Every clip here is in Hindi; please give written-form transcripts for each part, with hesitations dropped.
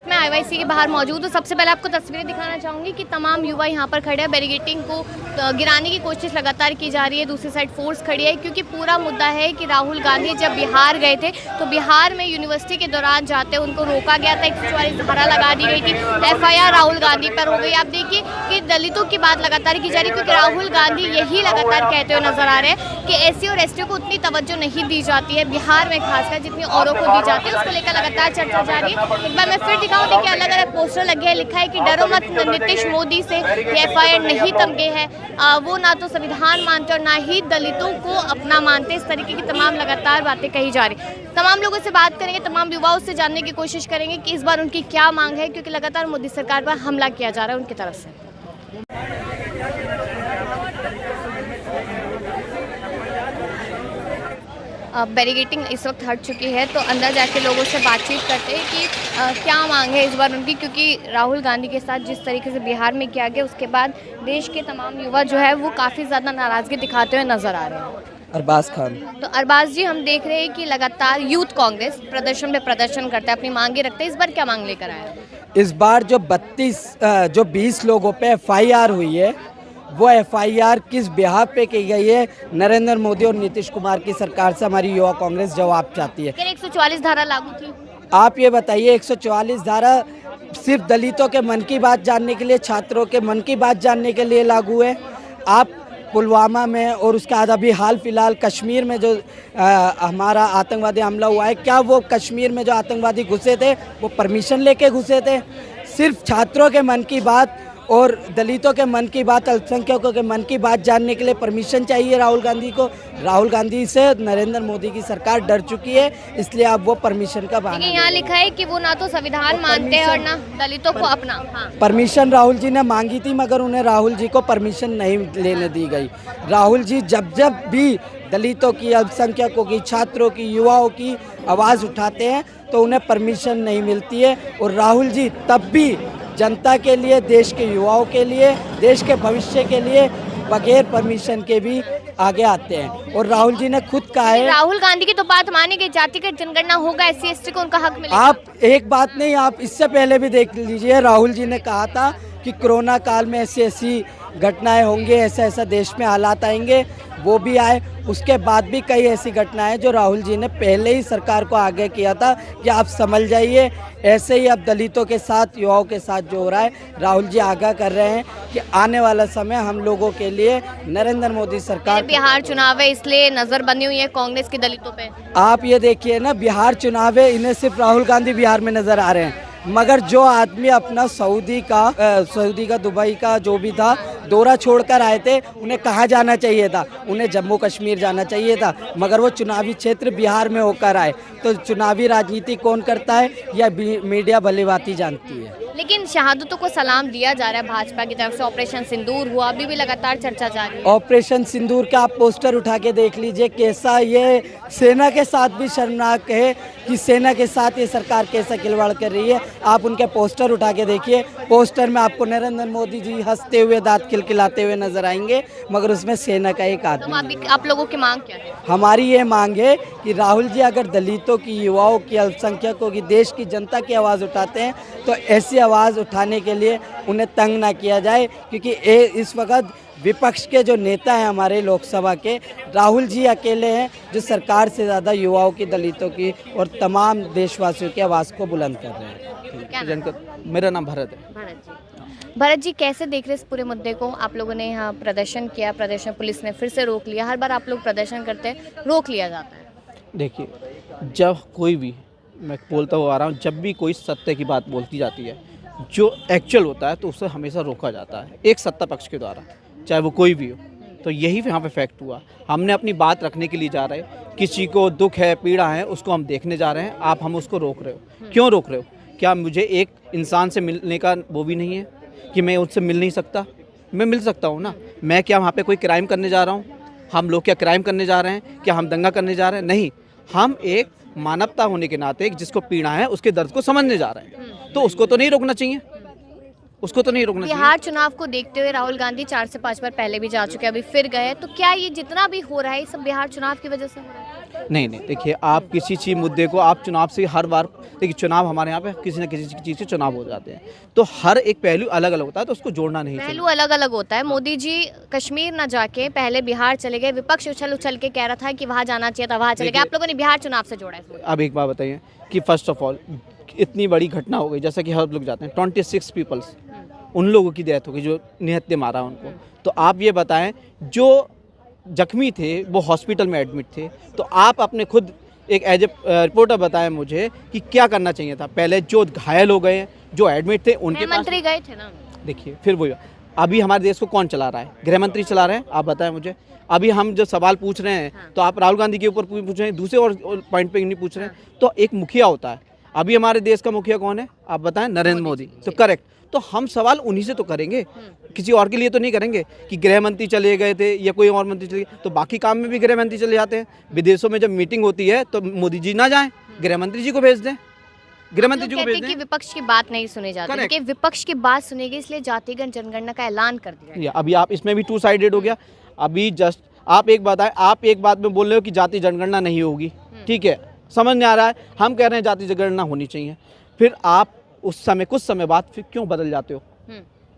मैं आईवाईसी के बाहर मौजूद हूँ। सबसे पहले आपको तस्वीरें दिखाना चाहूँगी कि तमाम युवा यहाँ पर खड़े हैं। बैरिकेडिंग को गिराने की कोशिश लगातार की जा रही है। दूसरी साइड फोर्स खड़ी है, क्योंकि पूरा मुद्दा है कि राहुल गांधी जब बिहार गए थे तो बिहार में यूनिवर्सिटी के दौरान जाते उनको रोका गया था। 144 धारा लगा दी गई थी। FIR राहुल गांधी पर हो गई। आप देखिए कि दलितों की बात लगातार की जा रही है, क्योंकि राहुल गांधी यही लगातार कहते हुए नजर आ रहे हैं कि SC और ST को उतनी तवज्जो नहीं दी जाती है बिहार में, खासकर जितनी औरों को दी जाती है। उसको लेकर लगातार चर्चा जारी है। एक बार मैं फिर दिखाऊँ, देखिए अलग अलग पोस्टर लगे हैं, लिखा है कि डरो मत, नीतीश मोदी से ये FIR नहीं तमगे है। वो ना तो संविधान मानते और ना ही दलितों को अपना मानते। इस तरीके की तमाम लगातार बातें कही जा रही। तमाम लोगों से बात करेंगे, तमाम युवाओं से जानने की कोशिश करेंगे कि इस बार उनकी क्या मांग है, क्योंकि लगातार मोदी सरकार पर हमला किया जा रहा है उनकी तरफ से। बैरिकेडिंग इस वक्त हट चुकी है, तो अंदर जाके लोगों से बातचीत करते हैं कि क्या मांग है इस बार उनकी, क्योंकि राहुल गांधी के साथ जिस तरीके से बिहार में किया गया उसके बाद देश के तमाम युवा जो है वो काफ़ी ज़्यादा नाराज़गी दिखाते हुए नजर आ रहे हैं। अरबाज खान। तो अरबाज जी, हम देख रहे हैं कि लगातार यूथ कांग्रेस प्रदर्शन पे प्रदर्शन करता है, अपनी मांगे रखते हैं। इस बार क्या मांग लेकर आया? इस बार जो 20 लोगों पे FIR हुई है, वो FIR किस बिहार पे की गई है, नरेंद्र मोदी और नीतीश कुमार की सरकार से हमारी युवा कांग्रेस जवाब चाहती है। 144 धारा लागू थी। आप ये बताइए, 144 धारा सिर्फ दलितों के मन की बात जानने के लिए, छात्रों के मन की बात जानने के लिए लागू है। आप पुलवामा में और उसके बाद अभी हाल फिलहाल कश्मीर में जो हमारा आतंकवादी हमला हुआ है, क्या वो कश्मीर में जो आतंकवादी घुसे थे वो परमिशन लेके घुसे थे? सिर्फ छात्रों के मन की बात और दलितों के मन की बात, अल्पसंख्यकों के मन की बात जानने के लिए परमिशन चाहिए राहुल गांधी को। राहुल गांधी से नरेंद्र मोदी की सरकार डर चुकी है, इसलिए अब वो परमिशन का बहाना। यहाँ लिखा है कि वो ना तो संविधान मानते हैं और ना दलितों को अपना। हाँ। परमिशन राहुल जी ने मांगी थी, मगर उन्हें राहुल जी को परमिशन नहीं लेने दी गई। राहुल जी जब भी दलितों की, अल्पसंख्यकों की, छात्रों की, युवाओं की आवाज़ उठाते हैं तो उन्हें परमिशन नहीं मिलती है। और राहुल जी तब भी जनता के लिए, देश के युवाओं के लिए, देश के भविष्य के लिए बगैर परमिशन के भी आगे आते हैं। और राहुल जी ने खुद कहा है, राहुल गांधी की तो बात मानी कि जातिगत जनगणना होगा, SC ST को उनका हक मिलेगा। आप एक बात नहीं, आप इससे पहले भी देख लीजिए, राहुल जी ने कहा था कि कोरोना काल में ऐसी घटनाएं होंगी, ऐसा देश में हालात आएंगे, वो भी आए। उसके बाद भी कई ऐसी घटनाएं जो राहुल जी ने पहले ही सरकार को आगे किया था कि आप समझ जाइए। ऐसे ही अब दलितों के साथ, युवाओं के साथ जो हो रहा है, राहुल जी आगाह कर रहे हैं कि आने वाला समय हम लोगों के लिए नरेंद्र मोदी सरकार। बिहार चुनाव है, इसलिए नजर बनी हुई है कांग्रेस के दलितों पे। आप ये देखिए ना, बिहार चुनाव है, इन्हें सिर्फ राहुल गांधी बिहार में नजर आ रहे हैं, मगर जो आदमी अपना सऊदी का दुबई का जो भी था दौरा छोड़कर आए थे, उन्हें कहाँ जाना चाहिए था? उन्हें जम्मू कश्मीर जाना चाहिए था, मगर वो चुनावी क्षेत्र बिहार में होकर आए। तो चुनावी राजनीति कौन करता है या मीडिया भलीभांति जानती है। लेकिन शहादतों को सलाम दिया जा रहा है भाजपा की तरफ से। ऑपरेशन सिंदूर हुआ, अभी भी लगातार चर्चा जारी है। ऑपरेशन सिंदूर का आप पोस्टर उठा के देख लीजिए, कैसा ये सेना के साथ भी शर्मनाक है कि सेना के साथ ये सरकार कैसा खिलवाड़ कर रही है। आप उनके पोस्टर उठा के देखिए, पोस्टर में आपको नरेंद्र मोदी जी हंसते हुए, दांत खिलखिलाते हुए नजर आएंगे, मगर उसमें सेना का एक आदमी। तो आप लोगों की मांग क्या है? हमारी ये मांग है कि राहुल जी अगर दलितों की, युवाओं की, अल्पसंख्यकों की, देश की जनता की आवाज़ उठाते हैं तो ऐसी आवाज़ उठाने के लिए उन्हें तंग ना किया जाए, क्योंकि इस वक्त विपक्ष के जो नेता हैं हमारे लोकसभा के, राहुल जी अकेले हैं जो सरकार से ज़्यादा युवाओं की, दलितों की और तमाम देशवासियों की आवाज़ को बुलंद कर रहे हैं। मेरा नाम भरत है। भरत जी, कैसे देख रहे इस पूरे मुद्दे को? आप लोगों ने यहाँ प्रदर्शन किया, प्रदर्शन पुलिस ने फिर से रोक लिया। हर बार आप लोग प्रदर्शन करते हैं, रोक लिया जाता है। देखिए, जब कोई भी, मैं बोलता हुआ आ रहा हूँ, जब भी कोई सत्य की बात बोलती जाती है, जो एक्चुअल होता है, तो उसे हमेशा रोका जाता है एक सत्ता पक्ष के द्वारा, चाहे वो कोई भी हो। तो यही यहाँ पे फैक्ट हुआ। हमने अपनी बात रखने के लिए जा रहे, किसी को दुख है, पीड़ा है, उसको हम देखने जा रहे हैं, आप हम उसको रोक रहे हो। क्यों रोक रहे हो? क्या मुझे एक इंसान से मिलने का वो भी नहीं है कि मैं उससे मिल नहीं सकता? मैं मिल सकता हूँ ना। मैं क्या वहाँ पे कोई क्राइम करने जा रहा हूँ? हम लोग क्या क्राइम करने जा रहे हैं? क्या हम दंगा करने जा रहे हैं? नहीं, हम एक मानवता होने के नाते जिसको पीड़ा है उसके दर्द को समझने जा रहे हैं, तो उसको तो नहीं रोकना चाहिए। उसको तो नहीं रोकना चाहिए। बिहार चुनाव को देखते हुए राहुल गांधी 4 से 5 बार पहले भी जा चुके हैं, अभी फिर गए, तो क्या ये जितना भी हो रहा है ये सब बिहार चुनाव की वजह से हो रहा है? नहीं नहीं, देखिए आप किसी चीज़ मुद्दे को आप चुनाव से हर बार, देखिए चुनाव हमारे यहाँ पे किसी न किसी चीज़ के चुनाव हो जाते हैं, तो हर एक पहलू अलग अलग होता है, तो उसको जोड़ना नहीं चाहिए। पहलू अलग अलग होता है। मोदी जी कश्मीर ना जाके पहले बिहार चले गए, विपक्ष उछल उछल के कह रहा था कि वहाँ जाना चाहिए था, वहाँ चले गए, आप लोगों ने बिहार चुनाव से जोड़ा है। अब एक बात बताइए कि फर्स्ट ऑफ ऑल इतनी बड़ी घटना हो गई, जैसा कि हर लोग जाते हैं 26 पीपल्स, उन लोगों की डेथ हो गई जो निहत्थे मारा उनको, तो आप ये बताएं जो जख्मी थे वो हॉस्पिटल में एडमिट थे, तो आप अपने खुद एक एज ए रिपोर्टर बताएं मुझे कि क्या करना चाहिए था। पहले जो घायल हो गए, जो एडमिट थे उनके पास, मंत्री गए थे ना। देखिए फिर वही, अभी हमारे देश को कौन चला रहा है? गृह मंत्री चला रहे हैं, आप बताएं मुझे। अभी हम जो सवाल पूछ रहे हैं तो आप राहुल गांधी के ऊपर पूछ रहे हैं, दूसरे और पॉइंट पे नहीं पूछ रहे हैं। तो एक मुखिया होता है, अभी हमारे देश का मुखिया कौन है आप बताएं? नरेंद्र मोदी। तो करेक्ट, तो हम सवाल उन्हीं से तो करेंगे, किसी और के लिए तो नहीं करेंगे कि गृह मंत्री चले गए थे या कोई और मंत्री चले गए, तो बाकी काम में भी गृह मंत्री चले जाते हैं। विदेशों में जब मीटिंग होती है तो मोदी जी ना जाएं, गृह मंत्री जी को भेज दें, गृह मंत्री जी को भेज दें। कि विपक्ष की बात नहीं सुनी जाती, कि विपक्ष की बात सुनेगी, इसलिए जातिगत जनगणना का ऐलान कर दिया। अभी आप इसमें भी 2 साइडेड हो गया। अभी जस्ट आप एक बात है, आप एक बात में बोल रहे हो कि जाति जनगणना नहीं होगी, ठीक है, समझ में आ रहा है, हम कह रहे हैं जाति जनगणना होनी चाहिए, फिर आप उस समय कुछ समय बाद फिर क्यों बदल जाते हो?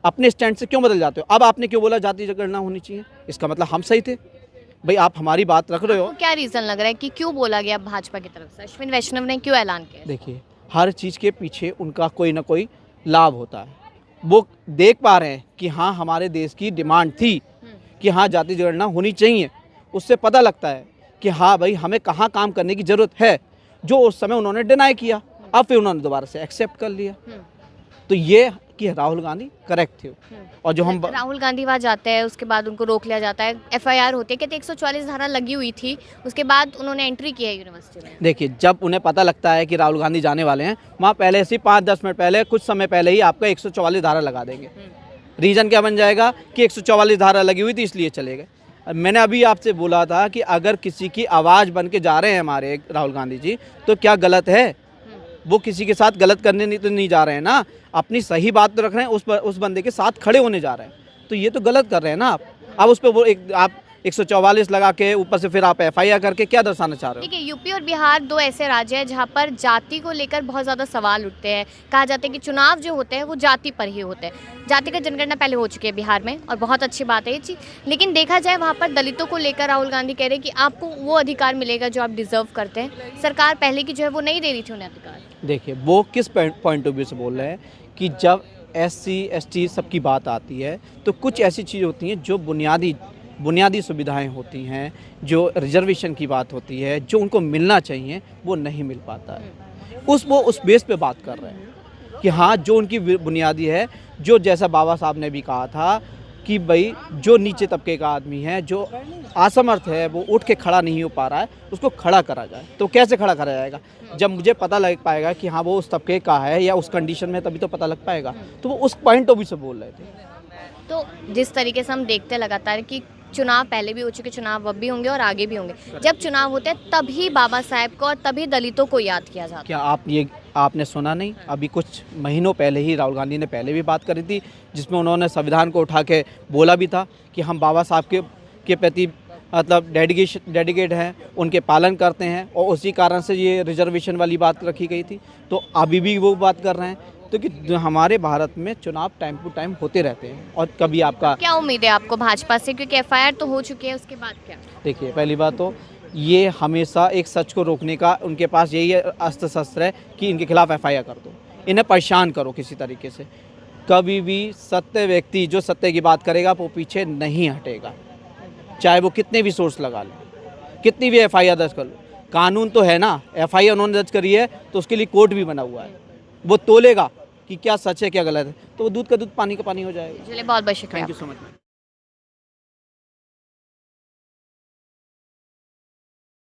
अपने स्टैंड से क्यों बदल जाते हो? अब आपने क्यों बोला जाति जनगणना होनी चाहिए? इसका मतलब हम सही थे भाई, आप हमारी बात रख रहे हो। क्या रीजन लग रहा है कि क्यों बोला गया भाजपा की तरफ से? अश्विन वैष्णव ने क्यों ऐलान किया? देखिए हर चीज़ के पीछे उनका कोई ना कोई लाभ होता है, वो देख पा रहे हैं कि हाँ हमारे देश की डिमांड थी कि हाँ जाति जनगणना होनी चाहिए, उससे पता लगता है कि हाँ भाई हमें कहाँ काम करने की ज़रूरत है, जो उस समय उन्होंने डिनाई किया, अब फिर उन्होंने दोबारा से एक्सेप्ट कर लिया। तो ये कि राहुल गांधी करेक्ट थे। और जो हम राहुल गांधी वहाँ जाते हैं, उसके बाद उनको रोक लिया जाता है, FIR होती है, कहते 144 धारा लगी हुई थी, उसके बाद उन्होंने एंट्री की है यूनिवर्सिटी में। देखिए जब उन्हें पता लगता है कि राहुल गांधी जाने वाले हैं, वहाँ पहले से 5-10 मिनट पहले, कुछ समय पहले ही आपका 144 धारा लगा देंगे। रीज़न क्या बन जाएगा कि 144 धारा लगी हुई थी इसलिए चले गए। मैंने अभी आपसे बोला था कि अगर किसी की आवाज़ बन के जा रहे हैं हमारे राहुल गांधी जी, तो क्या गलत है? वो किसी के साथ गलत करने नहीं जा रहे हैं ना, अपनी सही बात तो रख रहे हैं, उस बंदे के साथ खड़े होने जा रहे हैं, तो ये तो गलत कर रहे हैं ना आप। अब उस पर वो आप 144 लगा के ऊपर से फिर आप FIR करके क्या दर्शाना चाह रहे हो? देखिए यूपी और बिहार 2 ऐसे राज्य हैं जहाँ पर जाति को लेकर बहुत ज़्यादा सवाल उठते हैं। कहा जाता है कि चुनाव जो होते हैं वो जाति पर ही होते हैं। जाति का जनगणना पहले हो चुकी है बिहार में और बहुत अच्छी बात है ये चीज़, लेकिन देखा जाए वहाँ पर दलितों को लेकर राहुल गांधी कह रहे हैं कि आपको वो अधिकार मिलेगा जो आप डिजर्व करते हैं। सरकार पहले की जो है वो नहीं दे रही थी उन्हें अधिकार। देखिए वो किस पॉइंट ऑफ व्यू से बोल रहे हैं कि जब SC ST सबकी बात आती है तो कुछ ऐसी चीज़ होती हैं जो बुनियादी सुविधाएं होती हैं, जो रिजर्वेशन की बात होती है, जो उनको मिलना चाहिए वो नहीं मिल पाता है। वो उस बेस पे बात कर रहे हैं कि हाँ जो उनकी बुनियादी है, जो जैसा बाबा साहब ने भी कहा था कि भाई जो नीचे तबके का आदमी है, जो असमर्थ है, वो उठ के खड़ा नहीं हो पा रहा है, उसको खड़ा करा जाए। तो कैसे खड़ा करा जाएगा? जब मुझे पता लग पाएगा कि हाँ वो उस तबके का है या उस कंडीशन में, तभी तो पता लग पाएगा। तो वो उस पॉइंट ऑफ व्यू से बोल रहे थे। तो जिस तरीके से हम देखते लगातार कि चुनाव पहले भी हो चुके, चुनाव अब भी होंगे और आगे भी होंगे, जब चुनाव होते हैं तभी बाबा साहेब को और तभी दलितों को याद किया जाता है। क्या आपने सुना नहीं? अभी कुछ महीनों पहले ही राहुल गांधी ने पहले भी बात करी थी, जिसमें उन्होंने संविधान को उठा के बोला भी था कि हम बाबा साहब के प्रति मतलब डेडिकेट हैं, उनके पालन करते हैं, और उसी कारण से ये रिजर्वेशन वाली बात रखी गई थी। तो अभी भी वो बात कर रहे हैं। तो कि हमारे भारत में चुनाव टाइम टू टाइम होते रहते हैं, और कभी आपका क्या उम्मीद है आपको भाजपा से, क्योंकि FIR तो हो चुकी है, उसके बाद क्या? देखिए पहली बात तो ये हमेशा एक सच को रोकने का उनके पास यही अस्त्र शस्त्र है कि इनके खिलाफ FIR कर दो, इन्हें परेशान करो किसी तरीके से। कभी भी सत्य व्यक्ति जो सत्य की बात करेगा वो पीछे नहीं हटेगा, चाहे वो कितने भी सोर्स लगा लें, कितनी भी FIR दर्ज कर लो। कानून तो है ना, FIR उन्होंने दर्ज करी है तो उसके लिए कोर्ट भी बना हुआ है, वो तोलेगा कि क्या सच है क्या गलत है, तो वो दूध का दूध पानी का पानी हो जाएगा। चलिए बहुत बहुत शुक्रिया। Thank you so much.